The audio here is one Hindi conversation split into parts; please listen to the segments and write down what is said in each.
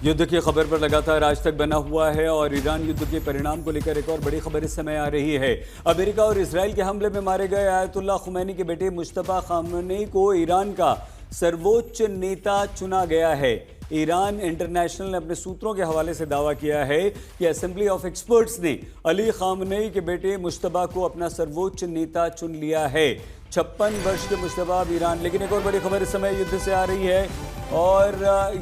युद्ध की खबर पर लगातार आज तक बना हुआ है और ईरान युद्ध के परिणाम को लेकर एक और बड़ी खबर इस समय आ रही है। अमेरिका और इजराइल के हमले में मारे गए आयतुल्लाह खुमैनी के बेटे मुश्तबा खामेनी को ईरान का सर्वोच्च नेता चुना गया है। ईरान इंटरनेशनल ने अपने सूत्रों के हवाले से दावा किया है कि असेंबली ऑफ एक्सपर्ट्स ने अली खामेनी के बेटे मुश्तबा को अपना सर्वोच्च नेता चुन लिया है। 56 वर्ष के मुश्तबा अब ईरान, लेकिन एक और बड़ी खबर इस समय युद्ध से आ रही है और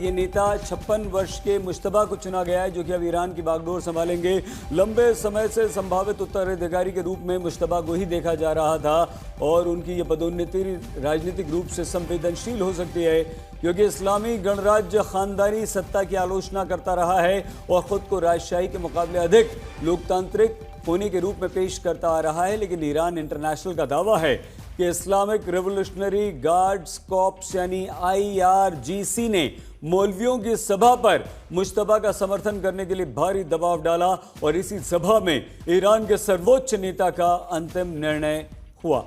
ये नेता 56 वर्ष के मुश्तबा को चुना गया है जो कि अब ईरान की बागडोर संभालेंगे। लंबे समय से संभावित उत्तराधिकारी के रूप में मुश्तबा को ही देखा जा रहा था और उनकी ये पदोन्नति राजनीतिक रूप से संवेदनशील हो सकती है क्योंकि इस्लामी गणराज्य खानदानी सत्ता की आलोचना करता रहा है और खुद को राजशाही के मुकाबले अधिक लोकतांत्रिक होने के रूप में पेश करता आ रहा है। लेकिन ईरान इंटरनेशनल का दावा है कि इस्लामिक रेवोल्यूशनरी गार्ड्स कॉर्प्स यानी IRGC ने मौलवियों की सभा पर मुश्तबा का समर्थन करने के लिए भारी दबाव डाला और इसी सभा में ईरान के सर्वोच्च नेता का अंतिम निर्णय हुआ।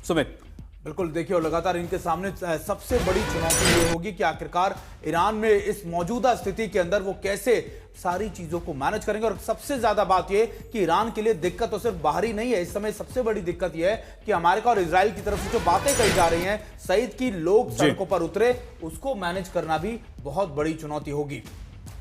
सुमित, बिल्कुल, देखिए, और लगातार इनके सामने सबसे बड़ी चुनौती ये होगी कि आखिरकार ईरान में इस मौजूदा स्थिति के अंदर वो कैसे सारी चीजों को मैनेज करेंगे। और सबसे ज्यादा बात ये कि ईरान के लिए दिक्कत तो सिर्फ बाहरी नहीं है, इस समय सबसे बड़ी दिक्कत यह है कि अमेरिका और इजराइल की तरफ से जो बातें कही जा रही हैं सईद की लोग सड़कों पर उतरे, उसको मैनेज करना भी बहुत बड़ी चुनौती होगी।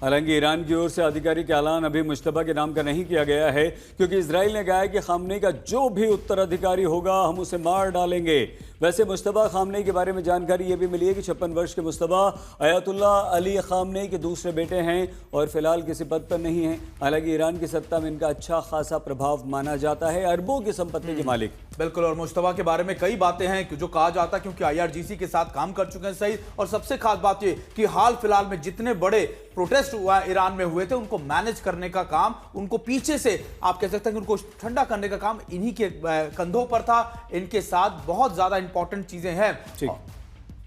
हालांकि ईरान की ओर से आधिकारिक ऐलान अभी मुश्तबा के नाम का नहीं किया गया है क्योंकि इजराइल ने कहा है कि खामनेई का जो भी उत्तराधिकारी होगा हम उसे मार डालेंगे। वैसे मुश्तबा खामनेई के बारे में जानकारी यह भी मिली है कि 56 वर्ष के मुश्तबा अयतुल्लाह अली खामनेई के दूसरे बेटे हैं और फिलहाल किसी पद पर नहीं हैं। हालांकि ईरान की सत्ता में इनका अच्छा खासा प्रभाव माना जाता है, अरबों की संपत्ति के मालिक। बिल्कुल, और मुश्तबा के बारे में कई बातें हैं जो कहा जाता है क्योंकि IRGC के साथ काम कर चुके हैं सईद। और सबसे खास बात यह कि हाल फिलहाल में जितने बड़े प्रोटेस्ट हुआ ईरान में हुए थे उनको मैनेज करने का काम, उनको पीछे से आप कह सकते हैं कि उनको ठंडा करने का काम इन्हीं के कंधों पर था। इनके साथ बहुत ज्यादा इंपॉर्टेंट चीजें हैं।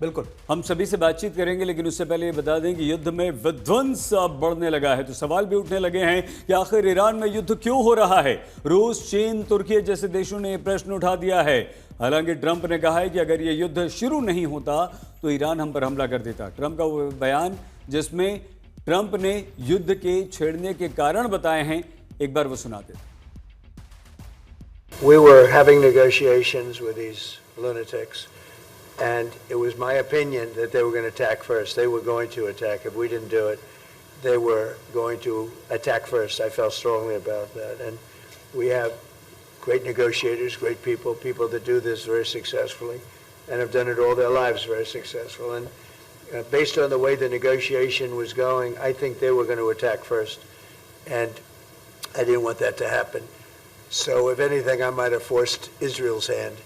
बिल्कुल, हम सभी से बातचीत करेंगे, लेकिन उससे पहले ये बता दें कि युद्ध में विध्वंस अब बढ़ने लगा है तो सवाल भी उठने लगे हैं कि आखिर ईरान में युद्ध क्यों हो रहा है। रूस, चीन, तुर्की जैसे देशों ने यह प्रश्न उठा दिया है। हालांकि ट्रंप ने कहा है कि अगर ये युद्ध शुरू नहीं होता तो ईरान हम पर हमला कर देता। ट्रंप का वो बयान जिसमें ट्रंप ने युद्ध के छेड़ने के कारण बताए हैं, एक बार वो सुनाते हैं। We were having negotiations with these lunatics, and it was my opinion that they were going to attack first. They were going to attack. If we didn't do it, they were going to attack first. I felt strongly about that. And we have great negotiators, great people, people that do this very successfully and have done it all their lives very successful. And based on the way the negotiation was going, I think they were going to attack first. And I didn't want that to happen. So if anything, I might have forced Israel's hand.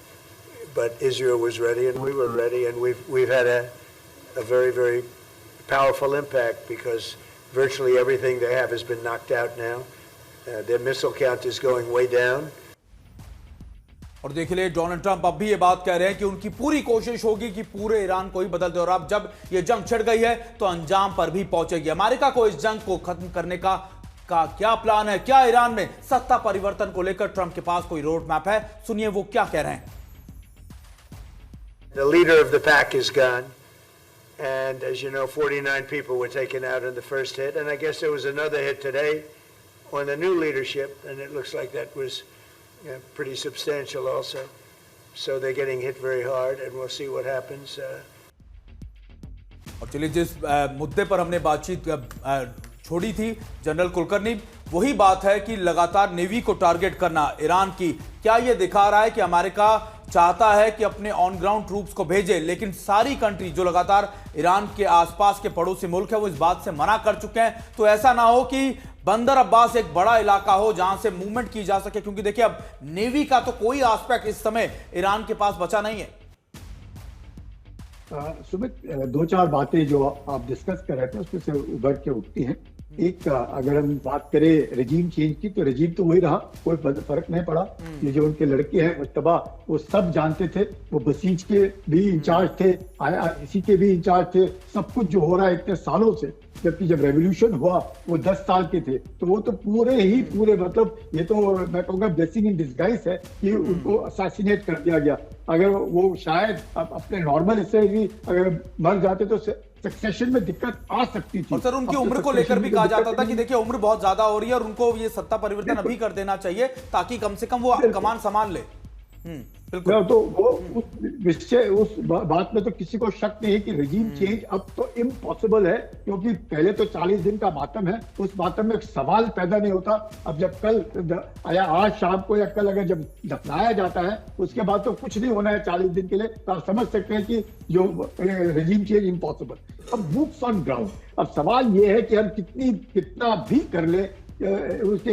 But Israel was ready and we were ready, and we've had a very, very powerful impact because virtually everything they have has been knocked out now. Their missile count is going way down. और देख ले, डोनाल्ड ट्रंप अब भी ये बात कह रहे हैं कि उनकी पूरी कोशिश होगी कि पूरे ईरान को ही बदल दे और अब जब ये जंग छिड़ गई है तो अंजाम पर भी पहुंचेगी। अमेरिका को इस जंग को खत्म करने का क्या प्लान है? क्या ईरान में सत्ता परिवर्तन को लेकर ट्रंप के पास कोई रोड मैप है? सुनिए वो क्या कह रहे हैं। The leader of the pack is gone, and as you know, 49 people were taken out in the first hit, and I guess there was another hit today on the new leadership, and it looks like that was pretty substantial also. So they're getting hit very hard, and we'll see what happens. और चलिए, जिस मुद्दे पर हमने बातचीत छोड़ी थी जनरल कुलकर्णी, वही बात है कि लगातार नेवी को टारगेट करना ईरान की। क्या यह दिखा रहा है कि अमेरिका चाहता है कि अपने ऑन ग्राउंड ट्रूप्स को भेजे, लेकिन सारी कंट्री जो लगातार ईरान के आसपास के पड़ोसी मुल्क है वो इस बात से मना कर चुके हैं। तो ऐसा ना हो कि बंदर अब्बास एक बड़ा इलाका हो जहां से मूवमेंट की जा सके, क्योंकि देखिए अब नेवी का तो कोई एस्पेक्ट इस समय ईरान के पास बचा नहीं है। सुमित, दो चार बातें जो आप डिस्कस कर रहे थे उसमें से उभर के उठती हैं। एक, अगर हम बात करें रेजीम चेंज की तो रेजीम तो वही रहा, कोई फर्क नहीं पड़ा। ये जो उनके लड़के हैं मुश्तबा, वो सब जानते थे, वो बसीज के भी इंचार्ज थे, IRGC के भी इंचार्ज थे, सब कुछ जो हो रहा है इतने सालों से। जबकि जब रेवोल्यूशन हुआ वो 10 साल के थे, तो वो तो पूरे मतलब ये तो मैं कहूँगा ब्लेसिंग इन डिस्गाइज है कि उनको असैसिनेट कर दिया गया। अगर वो शायद अपने नॉर्मल हिस्से भी अगर मर जाते तो सक्सेशन में दिक्कत आ सकती थी। और सर उनकी अब तो उम्र को succession लेकर भी में कहा दिक्कत जाता था कि नहीं। देखिए उम्र बहुत ज्यादा हो रही है और उनको ये सत्ता परिवर्तन अभी कर देना चाहिए ताकि कम से कम वो कमान संभाल ले। बिल्कुल। तो वो उस बात में तो किसी को शक नहीं है कि रजीम चेंज अब तो इम्पॉसिबल है, क्योंकि पहले तो 40 दिन का मातम है, उस मातम में एक सवाल पैदा नहीं होता। अब जब कल या आज शाम को या कल अगर जब दफनाया जाता है उसके बाद तो कुछ नहीं होना है 40 दिन के लिए, तो आप समझ सकते हैं कि जो रजीम चेंज इम्पॉसिबल। अब बुक्स ऑन ग्राउंड, अब सवाल ये है कि हम कितना भी कर ले, उसके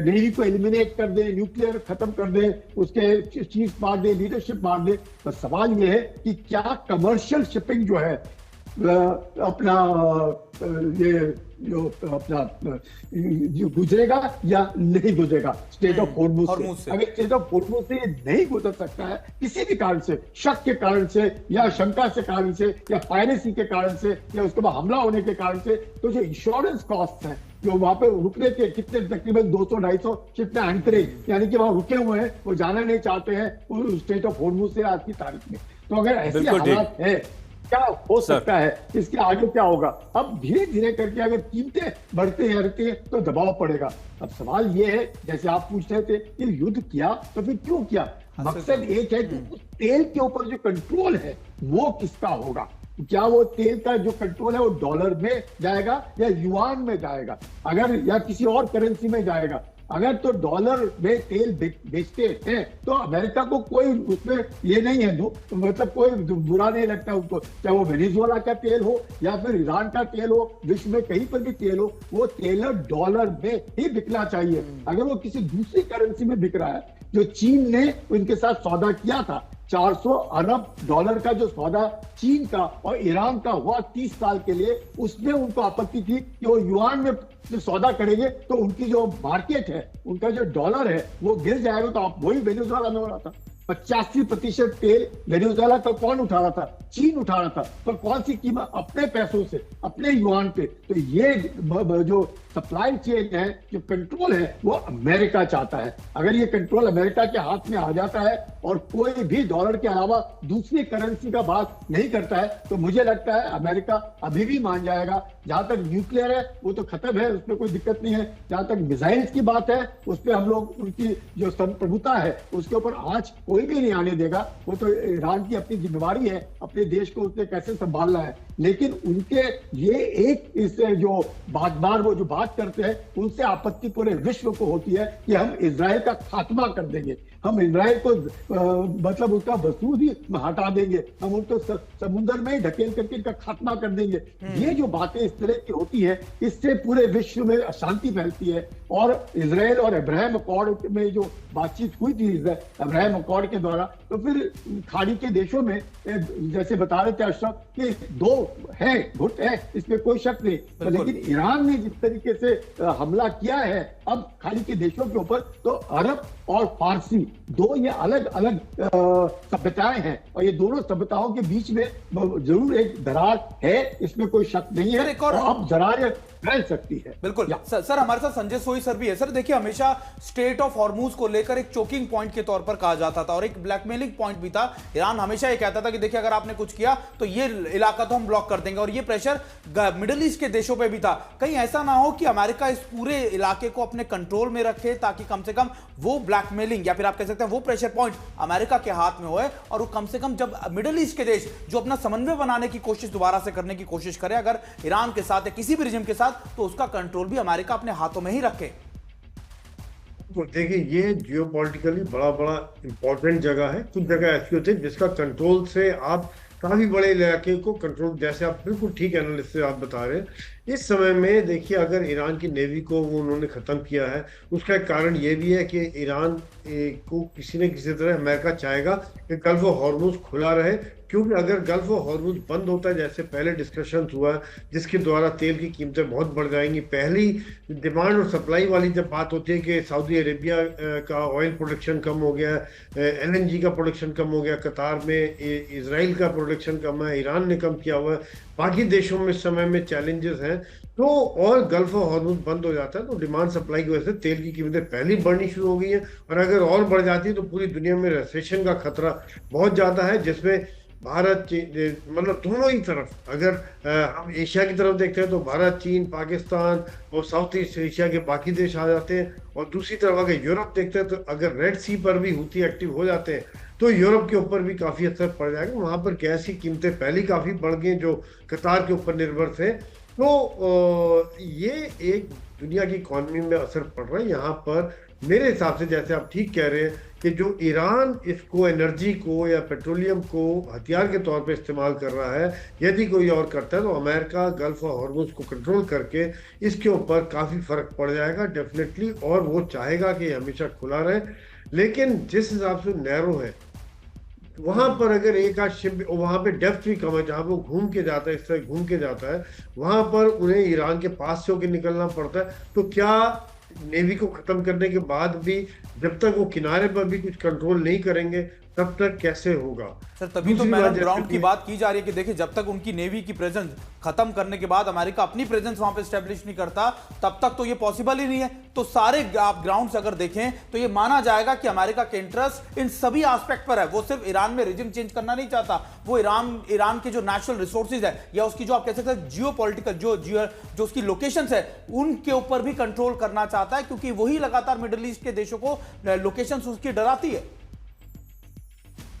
नेवी को एलिमिनेट कर दे, न्यूक्लियर खत्म कर दे, उसके चीफ मार दे, लीडरशिप मार दे, तो सवाल ये है कि क्या कमर्शियल शिपिंग जो है अपना ये जो अपना जो गुजरेगा या नहीं गुजरेगा स्टेट ऑफ हॉर्मुज से। अगर स्टेट ऑफ हॉर्मुज से नहीं गुजर सकता है किसी भी कारण से, शक के कारण से या शंका से कारण से या पायरेसी के कारण से या उसके बाद हमला होने के कारण से, तो जो इंश्योरेंस कॉस्ट है जो वहां पे रुकने के कितने तकरीबन 200-250 शिप में एंकरेज यानी कि वहां रुके हुए हैं, वो जाना नहीं चाहते हैं स्टेट ऑफ हॉर्मुज से आज की तारीख में। तो अगर ऐसे हालात है क्या हो सकता है, इसके आगे क्या होगा? अब धीरे धीरे करके अगर कीमतें बढ़ते रहती है तो दबाव पड़ेगा। अब सवाल ये है, जैसे आप पूछ रहे थे कि युद्ध किया तो फिर क्यों किया? मकसद एक है कि उस तेल के ऊपर जो कंट्रोल है वो किसका होगा। क्या वो तेल का जो कंट्रोल है वो डॉलर में जाएगा या युआन में जाएगा, अगर या किसी और करेंसी में जाएगा? अगर तो डॉलर में तेल बेचते हैं तो अमेरिका को कोई उसमें ये नहीं है, मतलब कोई बुरा नहीं लगता उनको, चाहे वो वेनेजुएला का तेल हो या फिर ईरान का तेल हो, विश्व में कहीं पर भी तेल हो, वो तेल डॉलर में ही बिकना चाहिए। अगर वो किसी दूसरी करेंसी में बिक रहा है, जो चीन ने उनके साथ सौदा किया था, 400 अरब डॉलर का जो सौदा चीन का और ईरान का हुआ 30 साल के लिए, उसमें उनको आपत्ति थी कि वो युआन में जो सौदा करेंगे तो उनकी जो मार्केट है, उनका जो डॉलर है वो गिर जाएगा। तो आप वही वेनेजुएला में हो रहा था, 85% तेल वेनेजुएला का कौन उठा रहा था? चीन उठा रहा था। तो कौन सी कीमत? अपने पैसों से, अपने युआन पे। तो ये जो सप्लाई चेन है, जो कंट्रोल है, वो अमेरिका चाहता है। अगर ये कंट्रोल अमेरिका के हाथ में आ जाता है और कोई भी डॉलर के अलावा दूसरी करेंसी का बात नहीं करता है, तो मुझे लगता है अमेरिका अभी भी मान जाएगा। जहां तक न्यूक्लियर है वो तो खत्म है, उसमें कोई दिक्कत नहीं है। जहां तक मिसाइल्स की बात है उस पर हम लोग उनकी जो संप्रभुता है उसके ऊपर आंच कोई भी नहीं आने देगा। वो तो ईरान की अपनी जिम्मेवारी है, अपने देश को उसने कैसे संभालना है। लेकिन उनके ये एक इससे जो बार वो जो बात करते हैं, उनसे आपत्ति पूरे विश्व को होती है कि हम इजराइल का खात्मा कर देंगे, हम इजराइल को मतलब उसका वसूल ही हटा देंगे, हम उनको समुद्र में ही ढकेल करके इनका खात्मा कर देंगे। ये जो बातें इस तरह की होती है, इससे पूरे विश्व में अशांति फैलती है। और इजराइल और अब्राहम अकॉर्ड में जो बातचीत हुई थी अब्राहम अकॉर्ड के द्वारा, तो फिर खाड़ी के देशों में जैसे बता रहे थे अशरफ कि दो है गुट है, इसमें कोई शक नहीं। तो लेकिन ईरान ने जिस तरीके से हमला किया है अब खाड़ी के देशों के ऊपर, तो अरब और फारसी दो ये अलग अलग सभ्यताएं हैं और ये दोनों सभ्यताओं के बीच में जरूर एक दरार है, इसमें कोई शक नहीं है। और अब दरार फैल सकती है। बिल्कुल सर हमारे साथ संजय सोई सर भी है। सर देखिए, हमेशा स्टेट ऑफ हॉर्मुज को लेकर एक चोकिंग पॉइंट के तौर पर कहा जाता था और एक ब्लैकमेलिंग पॉइंट भी था। ईरान हमेशा ये कहता था कि देखिए अगर आपने कुछ किया तो ये इलाका तो हम ब्लॉक कर देंगे, और ये प्रेशर मिडिल ईस्ट के देशों पे भी था। कहीं ऐसा ना हो कि अमेरिका इस पूरे इलाके को अपने कंट्रोल में रखे ताकि कम से कम वो ब्लैकमेलिंग या फिर आप कह सकते हैं वो प्रेशर पॉइंट अमेरिका के हाथ में होए, और वो कम से कम जब मिडिल ईस्ट के देश जो अपना समन्वय बनाने की कोशिश दोबारा से करने की कोशिश करे अगर ईरान के साथ या किसी भी रिजिम के साथ, तो उसका कंट्रोल भी अमेरिका अपने हाथों में ही रखे। तो देखिए, ये जियोपॉलिटिकली बड़ा बड़ा इंपॉर्टेंट जगह है। कुछ जगह ऐसी होती है जिसका कंट्रोल से आप काफी बड़े इलाके को कंट्रोल, जैसे आप बिल्कुल ठीक एनालिसिस से आप बता रहे हैं। इस समय में देखिए, अगर ईरान की नेवी को वो उन्होंने ख़त्म किया है, उसका एक कारण ये भी है कि ईरान को किसी न किसी तरह अमेरिका चाहेगा कि गल्फ ऑफ हॉर्मुज खुला रहे, क्योंकि अगर गल्फ ऑफ हॉर्मुज बंद होता है, जैसे पहले डिस्कशन हुआ जिसके द्वारा तेल की कीमतें बहुत बढ़ जाएंगी। पहली डिमांड और सप्लाई वाली जब बात होती है कि सऊदी अरेबिया का ऑयल प्रोडक्शन कम हो गया, LNG का प्रोडक्शन कम हो गया, कतार में इसराइल का प्रोडक्शन कम है, ईरान ने कम किया हुआ है, बाकी देशों में इस समय में चैलेंजेस हैं, तो और गल्फ ऑफ हॉर्मुज बंद हो जाता है तो डिमांड सप्लाई की वजह से तेल की कीमतें पहले बढ़नी शुरू हो गई हैं। और अगर और बढ़ जाती है तो पूरी दुनिया में रिसेशन का खतरा बहुत ज़्यादा है, जिसमें भारत चीन, मतलब दोनों ही तरफ, अगर हम एशिया की तरफ देखते हैं तो भारत, चीन, पाकिस्तान और साउथ ईस्ट एशिया के बाकी देश आ जाते हैं, और दूसरी तरफ अगर यूरोप देखते हैं तो अगर रेड सी पर भी हूथी एक्टिव हो जाते हैं तो यूरोप के ऊपर भी काफी असर पड़ जाएगा। वहां पर गैस की कीमतें पहले ही काफी बढ़ गई जो कतार के ऊपर निर्भर थे। तो ये एक दुनिया की इकॉनमी में असर पड़ रहा है यहाँ पर। मेरे हिसाब से जैसे आप ठीक कह रहे हैं कि जो ईरान इसको, एनर्जी को या पेट्रोलियम को हथियार के तौर पे इस्तेमाल कर रहा है, यदि कोई और करता है तो अमेरिका गल्फ और हॉर्मुज को कंट्रोल करके इसके ऊपर काफी फर्क पड़ जाएगा डेफिनेटली, और वो चाहेगा कि हमेशा खुला रहे। लेकिन जिस हिसाब से नैरो है वहां पर अगर एक आध शिप, वहां पे डेप्थ भी कम है, जहां वो घूम के जाता है, इस तरह घूम के जाता है, वहां पर उन्हें ईरान के पास से होकर निकलना पड़ता है। तो क्या नेवी को खत्म करने के बाद भी जब तक वो किनारे पर भी कुछ कंट्रोल नहीं करेंगे तब तक कैसे होगा? सर तभी तो मैन ऑन ग्राउंड की बात की जा रही है कि देखिए जब तक उनकी नेवी की प्रेजेंस खत्म करने के बाद अमेरिका अपनी प्रेजेंस वहां पे स्टैब्लिश नहीं करता तब तक तो ये पॉसिबल ही नहीं है। तो सारे आप ग्राउंड से अगर देखें तो ये माना जाएगा कि अमेरिका के इंटरेस्ट इन सभी एस्पेक्ट पर है। वो सिर्फ ईरान में रिजिम चेंज करना नहीं चाहता, वो ईरान के जो नेचुरल रिसोर्सेज है या उसकी जो आप कह सकते हैं जियोपॉलिटिकल जो उसकी लोकेशंस है उनके ऊपर भी कंट्रोल करना चाहता है, क्योंकि वही लगातार मिडिल ईस्ट के देशों को लोकेशंस उसकी डराती है।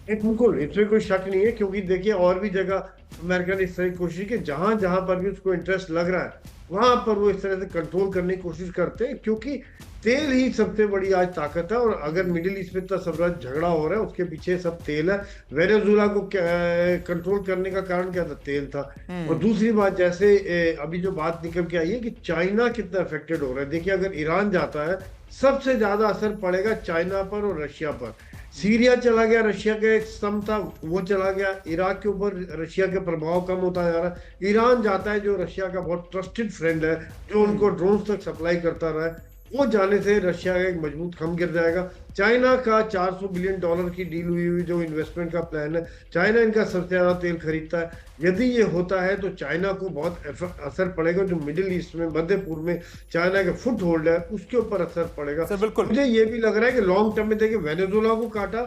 बिल्कुल, इसमें कोई शक नहीं है, क्योंकि देखिए और भी जगह अमेरिका ने इस तरह की कोशिश की, जहां जहां पर भी उसको इंटरेस्ट लग रहा है वहां पर वो इस तरह से कंट्रोल करने की कोशिश करते हैं, क्योंकि तेल ही सबसे बड़ी आज ताकत है। और अगर मिडिल ईस्ट में इतना सब झगड़ा हो रहा है उसके पीछे सब तेल है। वेनेजुएला को कंट्रोल करने का कारण क्या था? तेल था। और दूसरी बात, जैसे अभी जो बात निकल के आई है कि चाइना कितना अफेक्टेड हो रहा है, देखिए अगर ईरान जाता है सबसे ज्यादा असर पड़ेगा चाइना पर और रशिया पर। सीरिया चला गया, रशिया का एक स्तंभ था वो चला गया, इराक के ऊपर रशिया का प्रभाव कम होता जा रहा है। ईरान जाता है जो रशिया का बहुत ट्रस्टेड फ्रेंड है, जो उनको ड्रोन्स तक सप्लाई करता रहा है, वो जाने से रशिया का एक मजबूत खम गिर जाएगा। चाइना का $400 बिलियन की डील हुई जो इन्वेस्टमेंट का प्लान है, चाइना इनका सबसे ज्यादा तेल खरीदता है। यदि ये होता है तो चाइना को बहुत असर पड़ेगा, जो मिडिल ईस्ट में, मध्य पूर्व में चाइना का फुट होल्ड है उसके ऊपर असर पड़ेगा। बिल्कुल, मुझे ये भी लग रहा है कि लॉन्ग टर्म में देखिए वेनेजुएला को काटा,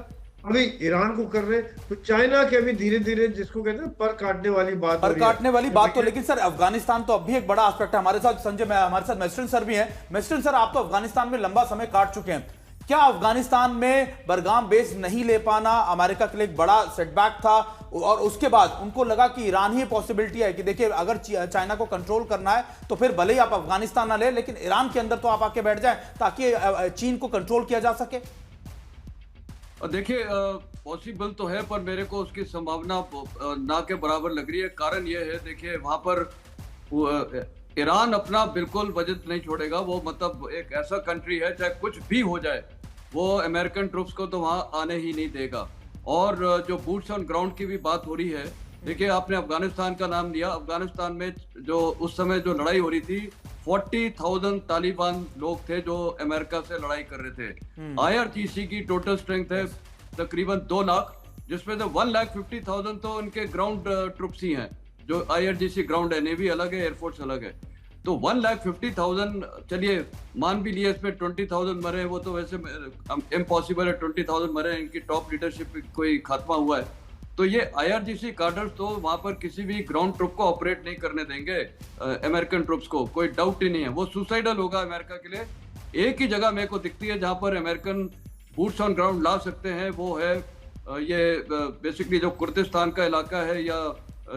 अभी ईरान को कर रहे, तो चाइना के अभी धीरे धीरे जिसको कहते हैं पर काटने वाली बात, पर काटने वाली बात तो। लेकिन सर अफगानिस्तान तो अब भी एक बड़ा एस्पेक्ट है। हमारे साथ संजय, हमारे साथ मेस्टर्न सर भी हैं। मेस्टर्न सर, आप तो अफगानिस्तान में लंबा समय काट चुके हैं, क्या अफगानिस्तान में बरगाम बेस नहीं ले पाना अमेरिका के लिए एक बड़ा सेटबैक था? और उसके बाद उनको लगा कि ईरान ही पॉसिबिलिटी है कि देखिए अगर चाइना को कंट्रोल करना है तो फिर भले ही आप अफगानिस्तान ना ले, लेकिन ईरान के अंदर तो आप आके बैठ जाए ताकि चीन को कंट्रोल किया जा सके। देखिए पॉसिबल तो है, पर मेरे को उसकी संभावना ना के बराबर लग रही है। कारण यह है, देखिए वहां पर ईरान अपना बिल्कुल बजट नहीं छोड़ेगा। वो मतलब एक ऐसा कंट्री है चाहे कुछ भी हो जाए वो अमेरिकन ट्रूप्स को तो वहां आने ही नहीं देगा। और जो बूट्स ऑन ग्राउंड की भी बात हो रही है, देखिए आपने अफगानिस्तान का नाम लिया, अफगानिस्तान में जो उस समय जो लड़ाई हो रही थी 40,000 तालिबान लोग थे जो अमेरिका से लड़ाई कर रहे थे। IRGC की टोटल स्ट्रेंथ है तकरीबन 2 लाख, जिसमें से 1,50,000 तो उनके ग्राउंड ट्रुप्स ही हैं। जो IRGC ग्राउंड है, नेवी अलग है, एयरफोर्स अलग है, तो 1,50,000 चलिए मान भी लिए, इसमें 20,000 मरे हैं, वो तो वैसे इम्पॉसिबल है 20,000 मरे हैं, इनकी टॉप लीडरशिप कोई खात्मा हुआ है। तो ये IRGC कार्डर्स तो वहां पर किसी भी ग्राउंड ट्रुप को ऑपरेट नहीं करने देंगे अमेरिकन ट्रुप्स को, कोई डाउट ही नहीं है, वो सुसाइडल होगा अमेरिका के लिए। एक ही जगह मेरे को दिखती है जहां पर अमेरिकन बूट्स ऑन ग्राउंड ला सकते हैं, वो है ये बेसिकली जो कुर्दिस्तान का इलाका है या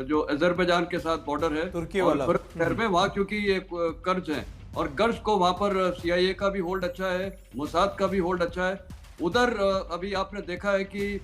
जो अजरबैजान के साथ बॉर्डर है, तुर्की वाला शहर में, वहाँ क्योंकि ये कर्ज हैं और कर्ज को वहां पर CIA का भी होल्ड अच्छा है, मोसाद का भी होल्ड अच्छा है। उधर अभी आपने देखा है कि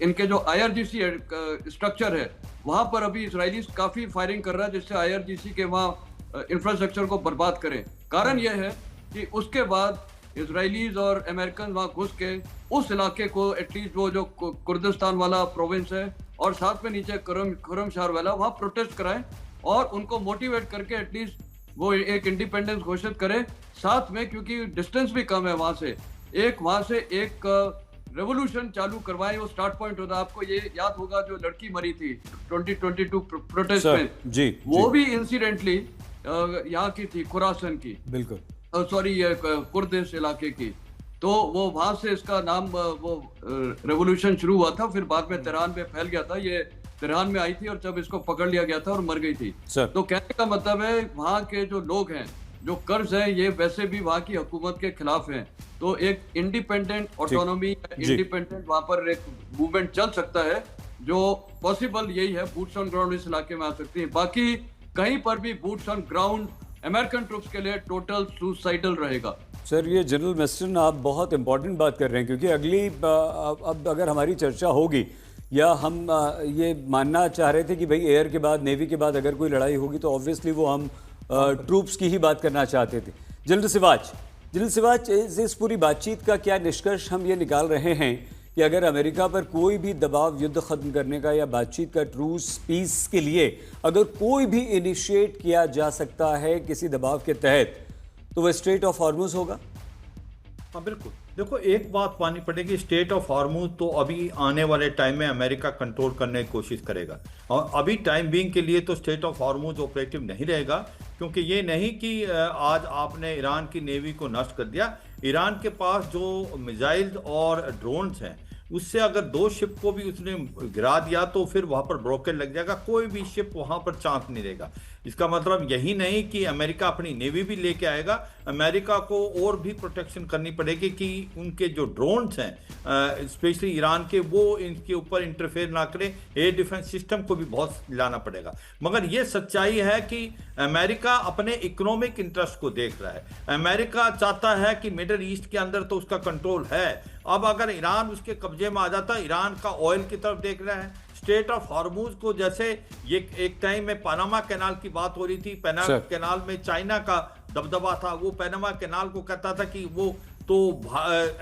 इनके जो IRGC स्ट्रक्चर है वहां पर अभी इजरायली काफी फायरिंग कर रहा है, जिससे IRGC के वहां इंफ्रास्ट्रक्चर को बर्बाद करें। कारण यह है कि उसके बाद इजरायलीज और अमेरिकन वहां घुस के उस इलाके को, एटलीस्ट वो जो कुर्दिस्तान वाला प्रोविंस है और साथ में नीचे खुरमशार वाला, वहां प्रोटेस्ट कराएं और उनको मोटिवेट करके एटलीस्ट वो एक इंडिपेंडेंस घोषित करें साथ में, क्योंकि डिस्टेंस भी कम है वहां से एक रेवोल्यूशन चालू करवाएं। वो स्टार्ट पॉइंट होता है। आपको ये याद होगा जो लड़की मरी थी 2022 प्रोटेस्ट में, जी, वो भी इंसिडेंटली यहाँ की थी, खुरासन की, बिल्कुल, सॉरी ये कुर्दिश इलाके की। तो वो वहां से इसका नाम वो रेवोल्यूशन शुरू हुआ था, फिर बाद में तेहरान में फैल गया था। ये तेहरान में आई थी और जब इसको पकड़ लिया गया था और मर गई थी। तो कहने का मतलब है वहाँ के जो लोग हैं, जो कर्ज हैं, ये वैसे भी वहाँ की हुकूमत के खिलाफ हैं। तो एक इंडिपेंडेंट ऑटोनॉमी, इंडिपेंडेंट वहाँ पर एक मूवमेंट चल सकता है, जो पॉसिबल यही है, बूट्स ऑन ग्राउंड इस इलाके में आ सकती है। बाकी कहीं पर भी boots on ground American troops के लिए टोटल सुसाइडल रहेगा। सर, ये जनरल मेस्टन आप बहुत इंपॉर्टेंट बात कर रहे हैं, क्योंकि अगली अब अगर हमारी चर्चा होगी या हम ये मानना चाह रहे थे कि भाई एयर के बाद, नेवी के बाद अगर कोई लड़ाई होगी तो ऑब्वियसली वो हम ट्रूप्स की ही बात करना चाहते थे। जनरल सिवाच, इस पूरी बातचीत का क्या निष्कर्ष हम ये निकाल रहे हैं कि अगर अमेरिका पर कोई भी दबाव युद्ध खत्म करने का या बातचीत का, ट्रूस पीस के लिए अगर कोई भी इनिशिएट किया जा सकता है किसी दबाव के तहत, तो वह स्ट्रेट ऑफ हॉर्मुज होगा? हाँ बिल्कुल। देखो, एक बात माननी पड़ेगी, स्टेट ऑफ हॉर्मुज तो अभी आने वाले टाइम में अमेरिका कंट्रोल करने की कोशिश करेगा, और अभी टाइम बीइंग के लिए तो स्टेट ऑफ हॉर्मुज ऑपरेटिव नहीं रहेगा, क्योंकि ये नहीं कि आज आपने ईरान की नेवी को नष्ट कर दिया। ईरान के पास जो मिसाइल्स और ड्रोन्स हैं, उससे अगर 2 शिप को भी उसने गिरा दिया तो फिर वहां पर ब्रोकन लग जाएगा, कोई भी शिप वहां पर चांस नहीं रहेगा। इसका मतलब यही नहीं कि अमेरिका अपनी नेवी भी लेके आएगा, अमेरिका को और भी प्रोटेक्शन करनी पड़ेगी कि उनके जो ड्रोन्स हैं स्पेशली ईरान के, वो इनके ऊपर इंटरफेयर ना करें। एयर डिफेंस सिस्टम को भी बहुत लाना पड़ेगा। मगर ये सच्चाई है कि अमेरिका अपने इकोनॉमिक इंटरेस्ट को देख रहा है। अमेरिका चाहता है कि मिडिल ईस्ट के अंदर तो उसका कंट्रोल है, अब अगर ईरान उसके कब्जे में आ जाता, ईरान का ऑयल की तरफ देख रहा है। स्टेट ऑफ हॉर्मुज को, जैसे ये एक टाइम में पनामा कैनाल की बात हो रही थी, पनामा कैनाल में चाइना का दबदबा था, वो पनामा कैनाल को कहता था कि वो तो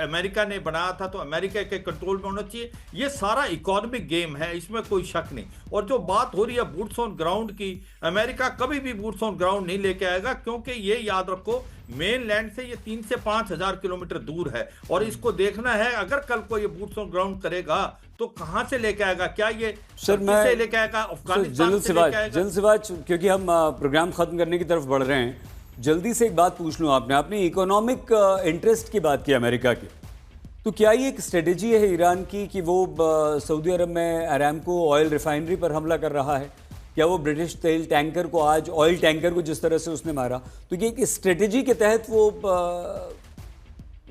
अमेरिका ने बनाया था, तो अमेरिका के कंट्रोल में होना चाहिए। ये सारा इकोनॉमिक गेम है, इसमें कोई शक नहीं। और जो बात हो रही है बूट्स ऑन ग्राउंड की, अमेरिका कभी भी बूट्स ऑन ग्राउंड नहीं लेके आएगा, क्योंकि ये याद रखो मेन लैंड से ये 3 से 5 हजार किलोमीटर दूर है, और इसको देखना है अगर कल को ये बूट्स ऑन ग्राउंड करेगा तो कहां से लेके आएगा? क्या ये सर मैं लेके आएगा अफगानिस्तान से लेके आएगा? जनरल सिवाच, क्योंकि हम प्रोग्राम खत्म करने की तरफ बढ़ रहे हैं, जल्दी से एक बात पूछ लूं। आपने इकोनॉमिक इंटरेस्ट की बात की अमेरिका की, तो क्या ये एक स्ट्रेटेजी है ईरान की कि वो सऊदी अरब में अरामको ऑयल रिफाइनरी पर हमला कर रहा है? क्या वो ब्रिटिश तेल टैंकर को, आज ऑयल टैंकर को जिस तरह से उसने मारा, तो ये एक स्ट्रेटेजी के तहत वो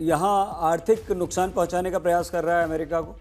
यहाँ आर्थिक नुकसान पहुंचाने का प्रयास कर रहा है अमेरिका को?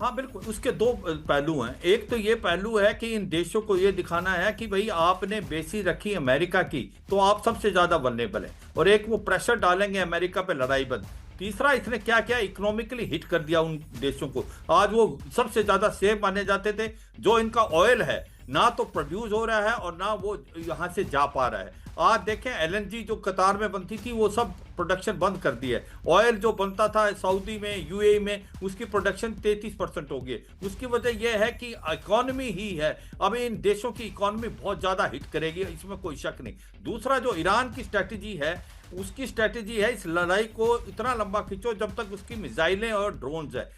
हाँ बिल्कुल, उसके 2 पहलू हैं। एक तो ये पहलू है कि इन देशों को ये दिखाना है कि भाई आपने बेसी रखी अमेरिका की तो आप सबसे ज्यादा वल्नरेबल हैं, और एक वो प्रेशर डालेंगे अमेरिका पे लड़ाई बंद। तीसरा, इसने क्या क्या इकोनॉमिकली हिट कर दिया उन देशों को। आज वो सबसे ज्यादा सेफ माने जाते थे, जो इनका ऑयल है ना तो प्रोड्यूस हो रहा है और ना वो यहाँ से जा पा रहा है। आज देखें LNG जो कतार में बनती थी वो सब प्रोडक्शन बंद कर दी है। ऑयल जो बनता था सऊदी में, UAE में, उसकी प्रोडक्शन 33% हो गई। उसकी वजह यह है कि इकोनॉमी ही है, अब इन देशों की इकोनॉमी बहुत ज्यादा हिट करेगी, इसमें कोई शक नहीं। दूसरा, जो ईरान की स्ट्रैटेजी है, उसकी स्ट्रैटेजी है इस लड़ाई को इतना लंबा खींचो जब तक उसकी मिसाइलें और ड्रोन्स है।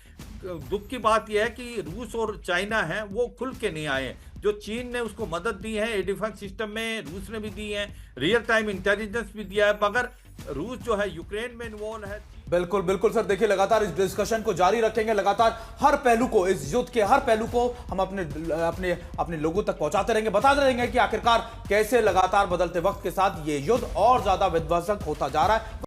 दुख की बात यह है कि रूस और चाइना है वो खुल के नहीं आए। जो चीन ने उसको मदद दी है एयर डिफेंस सिस्टम में, रूस ने भी दी है, रियल टाइम इंटेलिजेंस भी दिया है, मगर रूस जो है यूक्रेन में इन्वॉल्व है। बिल्कुल बिल्कुल सर, देखिए लगातार इस डिस्कशन को जारी रखेंगे, लगातार हर पहलू को, इस युद्ध के हर पहलू को हम अपने लोगों तक पहुंचाते रहेंगे, बताते रहेंगे कि आखिरकार कैसे लगातार बदलते वक्त के साथ ये युद्ध और ज्यादा विध्वंसक होता जा रहा है।